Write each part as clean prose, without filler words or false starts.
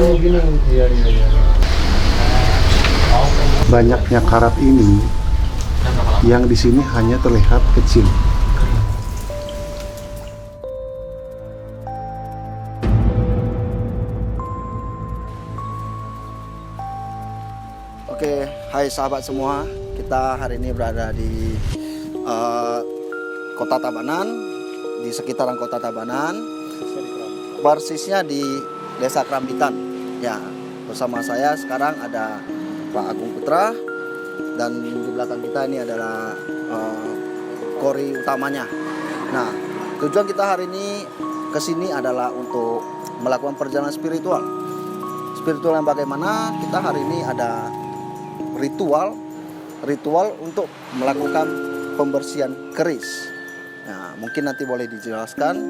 Iya, iya, iya. Banyaknya karat ini yang di sini hanya terlihat kecil. Oke, hai sahabat semua. Kita hari ini berada di Kota Tabanan, di sekitaran Kota Tabanan, persisnya di Desa Krambitan. Ya, bersama saya sekarang ada Pak Agung Putra, dan di belakang kita ini adalah kori utamanya. Nah, tujuan kita hari ini ke sini adalah untuk melakukan perjalanan spiritual. Spiritual yang bagaimana? Kita hari ini ada ritual untuk melakukan pembersihan keris. Nah, mungkin nanti boleh dijelaskan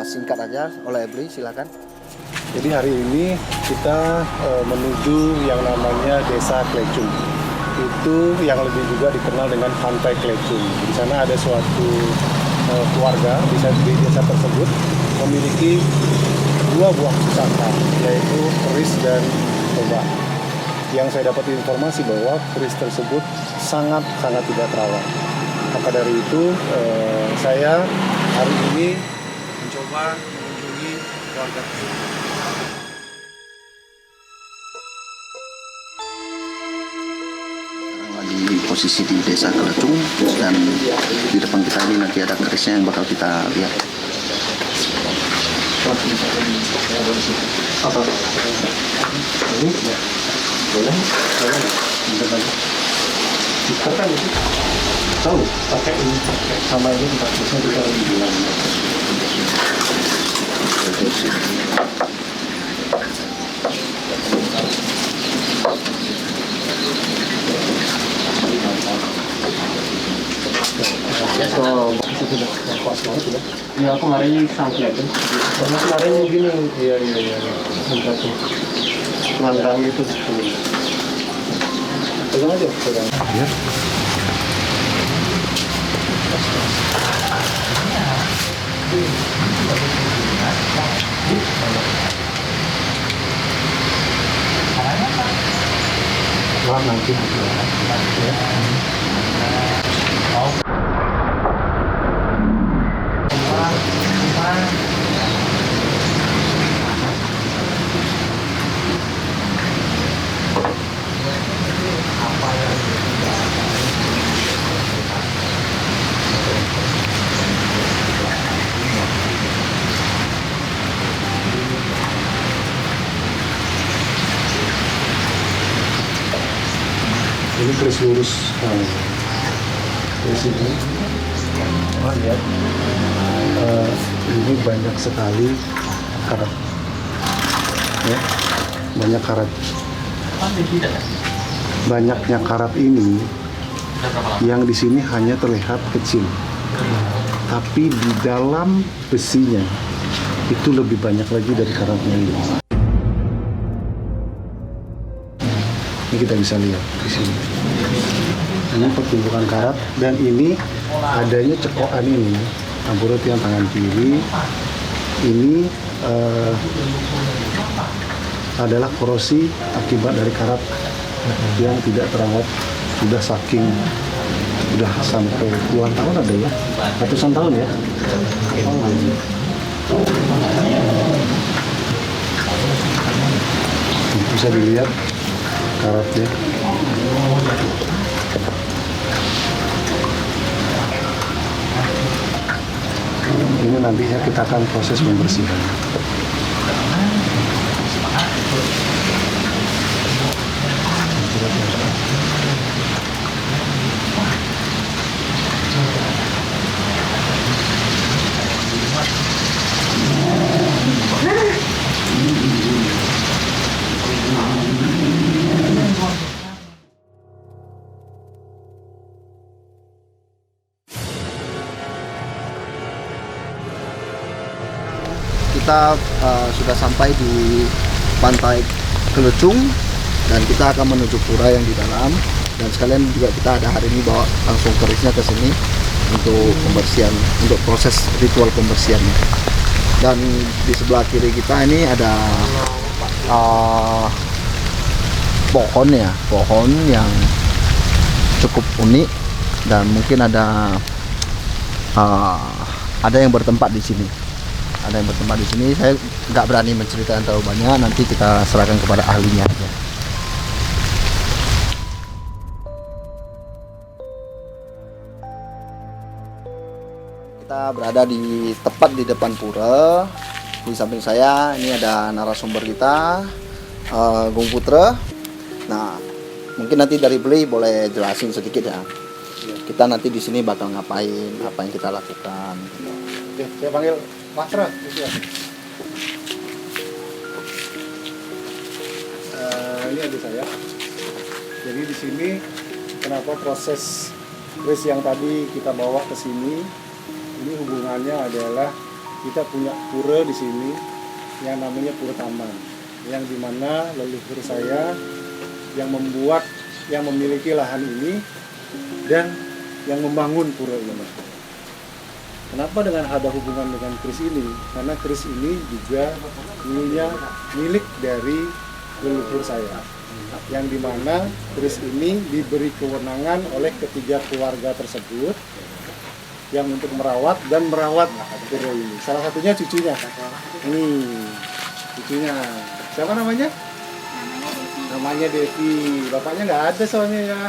singkat aja oleh Ebri, silakan. Jadi hari ini kita menuju yang namanya Desa Klecung. Itu yang lebih juga dikenal dengan Pantai Klecung. Di sana ada suatu keluarga di desa tersebut memiliki dua buah pusaka, yaitu keris dan toba. Yang saya dapat informasi bahwa keris tersebut sangat tidak terawat. Maka dari itu saya hari ini mencoba mengunjungi keluarga tersebut. Di posisi di Desa Klecung, dan di depan kita ini nanti ada kerisnya yang bakal kita lihat. Apa? Ini? Boleh? Kan itu tahu pakai ini sama ini bisa juga bilang. Oh, itu sudah pas banget sudah. Ya kemarin sampai itu. Karena kemarin gini, iya. Entah tuh. Mandang itu. Pegang aja, pegang. Ya. Maaf nanti. Ya. Ini keris lurus. Keris ini, lihat, ini banyak sekali karat. Ya, banyak karat. Banyaknya karat ini yang di sini hanya terlihat kecil, tapi di dalam besinya itu lebih banyak lagi dari karatnya ini. Ini kita bisa lihat di sini. Ini pertumbuhan karat, dan ini adanya cekokan ini. Ampurut yang tangan kiri ini adalah korosi akibat dari karat yang tidak terawat, sudah sampai puluhan tahun ada ya, ratusan tahun ya. Bisa dilihat karatnya. Ini nantinya kita akan proses pembersihan. Kita sudah sampai di Pantai Klecung, dan kita akan menuju pura yang di dalam, dan sekalian juga kita ada hari ini bawa langsung kerisnya ke sini untuk pembersihan, untuk proses ritual pembersihannya. Dan di sebelah kiri kita ini ada pohon yang cukup unik dan mungkin ada yang bertempat di sini. Saya nggak berani menceritakan terlalu banyak, nanti kita serahkan kepada ahlinya aja. Kita berada tepat di depan pura. Di samping saya ini ada narasumber kita, Gung Putra. Nah, mungkin nanti dari Beli boleh jelasin sedikit ya. Kita nanti di sini bakal ngapain, apa yang kita lakukan. Oke, saya panggil Putra. Ini adik saya. Jadi di sini kenapa proses kris yang tadi kita bawa ke sini? Ini hubungannya adalah kita punya pura di sini yang namanya Pura Taman, yang dimana leluhur saya yang memiliki lahan ini dan yang membangun pura ini. Kenapa dengan ada hubungan dengan kris ini? Karena kris ini juga dulunya milik dari leluhur saya, yang dimana kris ini diberi kewenangan oleh ketiga keluarga tersebut yang untuk merawat pura ini. Salah satunya cucunya. Nih, cucunya. Siapa namanya? Namanya Devi. Bapaknya nggak ada soalnya ya.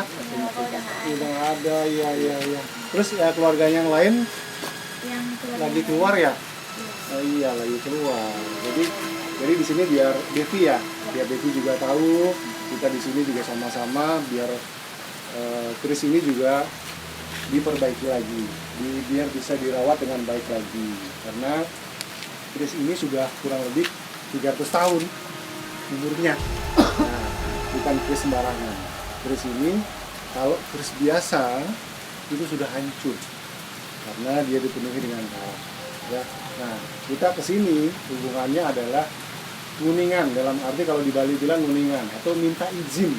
Udah nggak ada, ya. Terus ya keluarganya yang lain lagi keluar ya? Oh iya, lagi keluar. Jadi di sini biar Devi juga tahu, kita di sini juga sama-sama biar kris ini juga diperbaiki lagi, biar bisa dirawat dengan baik lagi. Karena kris ini sudah kurang lebih 300 tahun umurnya. Nah, bukan kris sembarangan. Kris ini kalau kris biasa itu sudah hancur karena dia dipenuhi dengan karat. Ya. Nah, kita kesini hubungannya adalah nguningan, dalam arti kalau di Bali bilang nguningan atau minta izin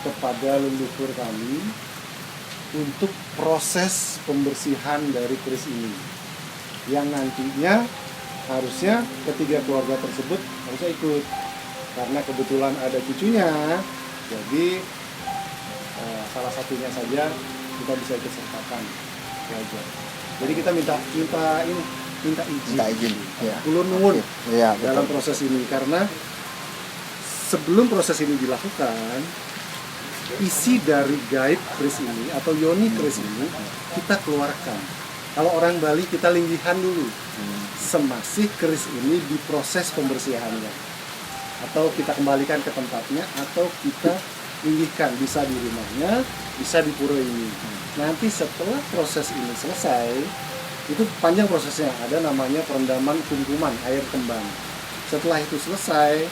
kepada leluhur kami untuk proses pembersihan dari kris ini, yang nantinya harusnya ketiga keluarga tersebut harusnya ikut, karena kebetulan ada cucunya, jadi salah satunya saja kita bisa ikut sertakan belajar. Jadi kita minta izin ya. Ulun nuwun ya, dalam proses ini, karena sebelum proses ini dilakukan, isi dari gaib kris ini atau yoni kris ini kita keluarkan. Kalau orang Bali kita linggihan dulu, semasih kris ini diproses pembersihannya, atau kita kembalikan ke tempatnya, atau kita linggikan, bisa di rumahnya, bisa di pura ini. Nanti setelah proses ini selesai, itu panjang prosesnya, ada namanya perendaman kumkuman air kembang. Setelah itu selesai,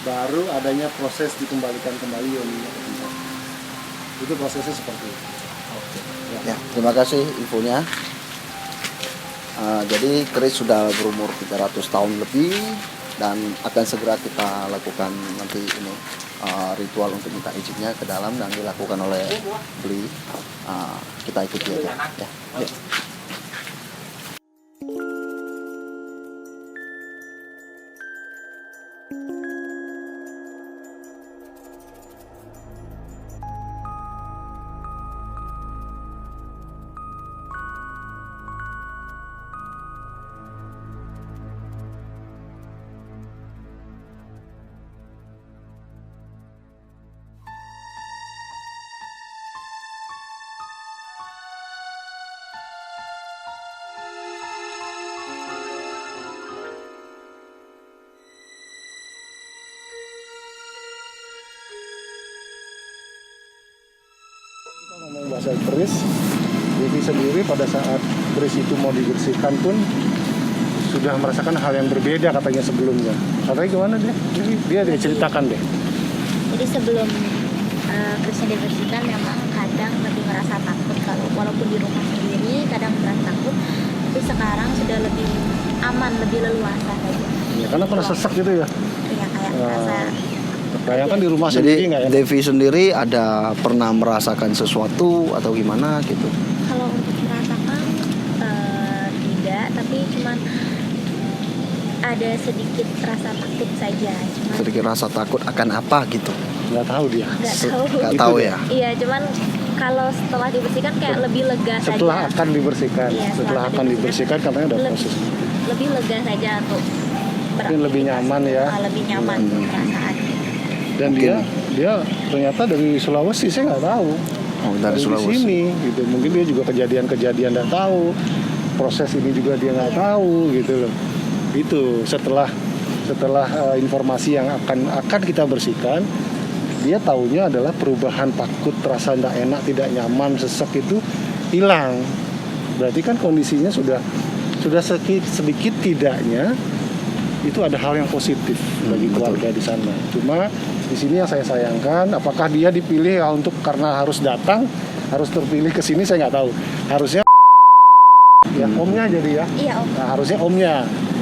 baru adanya proses dikembalikan kembali yoninya ke tempat. Itu prosesnya seperti itu. Ya, terima kasih infonya. Jadi kris sudah berumur 300 tahun lebih dan akan segera kita lakukan nanti ini ritual untuk minta izinnya ke dalam dan dilakukan oleh Beli. Kita ikuti aja. Ya. Yuk. Ngomong bahasa keris, Devi sendiri pada saat keris itu mau dibersihkan pun sudah merasakan hal yang berbeda katanya sebelumnya. Katanya gimana deh? Dia ceritakan deh. Jadi sebelum kerisnya dibersihkan memang kadang lebih merasa takut, kalau walaupun di rumah sendiri kadang merasa takut, tapi sekarang sudah lebih aman, lebih leluasa saja. Ya, karena pernah sesak gitu ya. Iya, kayak merasa. Bayangkan di rumah Jadi sendiri nggak enak. Devi sendiri ada pernah merasakan sesuatu atau gimana gitu? Kalau untuk merasakan tidak, tapi cuman ada sedikit rasa takut saja, cuma Sedikit rasa takut akan apa gitu. Nggak tahu dia. nggak tahu. Nggak Itu tahu dia. ya. Iya, cuman kalau setelah dibersihkan kayak lebih lega Setelah saja. akan dibersihkan, Iya, setelah akan dibersihkan katanya ada Lebih- proses. lebih lega saja untuk Mungkin lebih nyaman ya. lebih nyaman untuk perasaan. Dan Mungkin. dia ternyata dari Sulawesi, saya nggak tahu. Oh, dari Di Sulawesi. sini gitu. Mungkin dia juga kejadian-kejadian nggak tahu. Proses ini juga dia nggak tahu gitu loh. Itu setelah informasi yang akan kita bersihkan, dia taunya adalah perubahan takut, rasa tidak enak, tidak nyaman, sesek itu hilang. Berarti kan kondisinya sudah sedikit tidaknya itu ada hal yang positif bagi keluarga di sana. Cuma di sini yang saya sayangkan, apakah dia dipilih untuk karena harus datang, harus terpilih ke sini, saya nggak tahu. Harusnya ya omnya jadi ya. Iya, Om. Nah, harusnya omnya.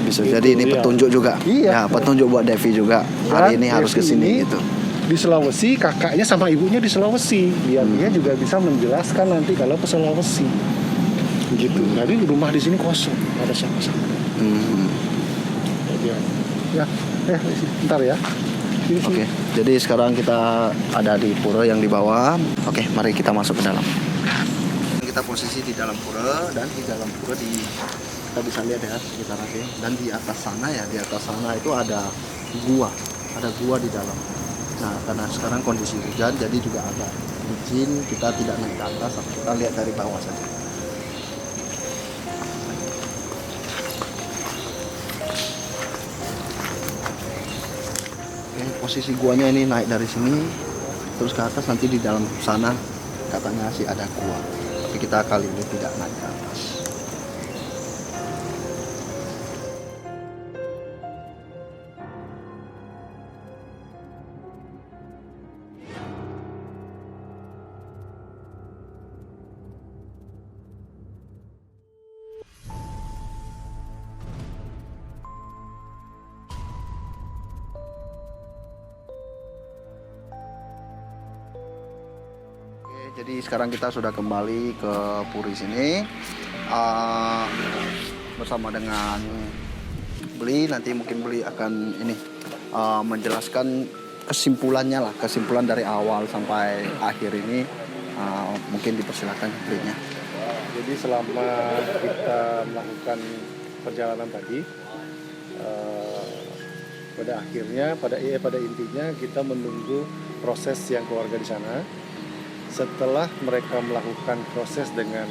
Bisa Gitu, jadi ini iya. petunjuk juga. Iya. Ya, petunjuk buat Devi juga. Hari Dan ini harus ke Devi sini ini gitu. Di Sulawesi, kakaknya sama ibunya di Sulawesi. Biar dia juga bisa menjelaskan nanti kalau ke Sulawesi. Gitu. Jadi rumah di sini kosong, nggak ada siapa-siapa. Hmm. Ya, bentar ya. Sini, sini. Oke, jadi sekarang kita ada di pura yang di bawah. Oke, mari kita masuk ke dalam. Kita posisi di dalam pura, dan di dalam pura kita bisa lihat ya sekitaran sini. Dan di atas sana ya, di atas sana itu ada gua di dalam. Nah, karena sekarang kondisi hujan, jadi juga agak licin. Kita tidak naik ke atas, tapi kita lihat dari bawah saja. Oke, posisi guanya ini naik dari sini terus ke atas, nanti di dalam sana katanya sih ada gua. Tapi kita kali ini tidak naik ke atas. Jadi sekarang kita sudah kembali ke puri sini bersama dengan Beli. Nanti mungkin Beli akan menjelaskan kesimpulan dari awal sampai akhir ini. Mungkin dipersilakan Belinya. Jadi selama kita melakukan perjalanan tadi, pada intinya kita menunggu proses yang keluarga di sana. Setelah mereka melakukan proses dengan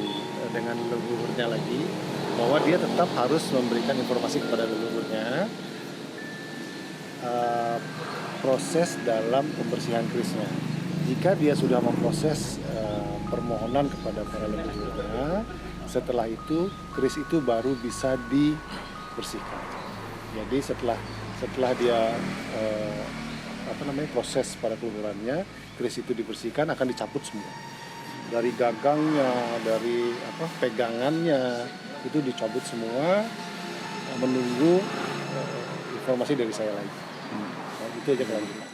leluhurnya lagi, bahwa dia tetap harus memberikan informasi kepada leluhurnya proses dalam pembersihan kerisnya. Jika dia sudah memproses permohonan kepada para leluhurnya, setelah itu keris itu baru bisa dibersihkan. Jadi setelah dia proses pada keluhurannya, keris itu dibersihkan, akan dicabut semua. Dari gagangnya, dari pegangannya, itu dicabut semua, menunggu informasi dari saya lagi. Nah, itu aja kelanjutan.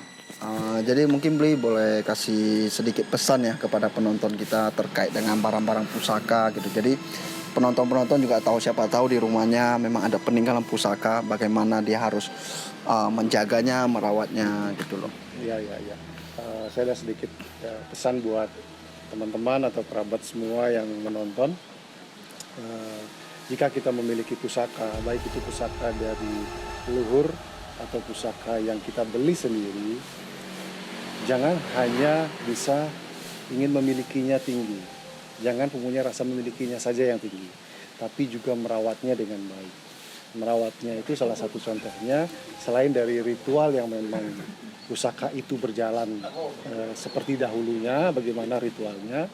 Jadi mungkin Beli boleh kasih sedikit pesan ya kepada penonton kita terkait dengan barang-barang pusaka gitu. Jadi penonton juga tahu, siapa tahu di rumahnya memang ada peninggalan pusaka, bagaimana dia harus menjaganya, merawatnya gitu loh. Iya. Saya ada sedikit pesan buat teman-teman atau kerabat semua yang menonton. Jika kita memiliki pusaka, baik itu pusaka dari leluhur atau pusaka yang kita beli sendiri, jangan hanya bisa ingin memilikinya tinggi. Jangan punya rasa memilikinya saja yang tinggi, tapi juga merawatnya dengan baik. Merawatnya itu salah satu contohnya, selain dari ritual yang memang pusaka itu berjalan seperti dahulunya, bagaimana ritualnya,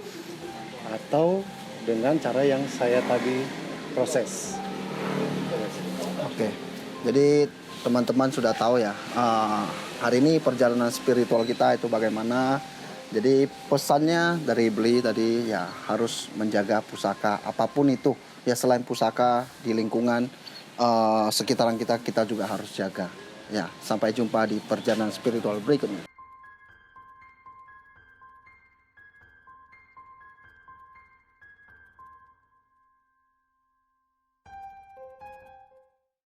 atau dengan cara yang saya tadi proses. Oke, jadi teman-teman sudah tahu ya, hari ini perjalanan spiritual kita itu bagaimana. Jadi pesannya dari Beli tadi ya, harus menjaga pusaka apapun itu ya, selain pusaka di lingkungan sekitaran kita juga harus jaga. Ya, sampai jumpa di perjalanan spiritual berikutnya.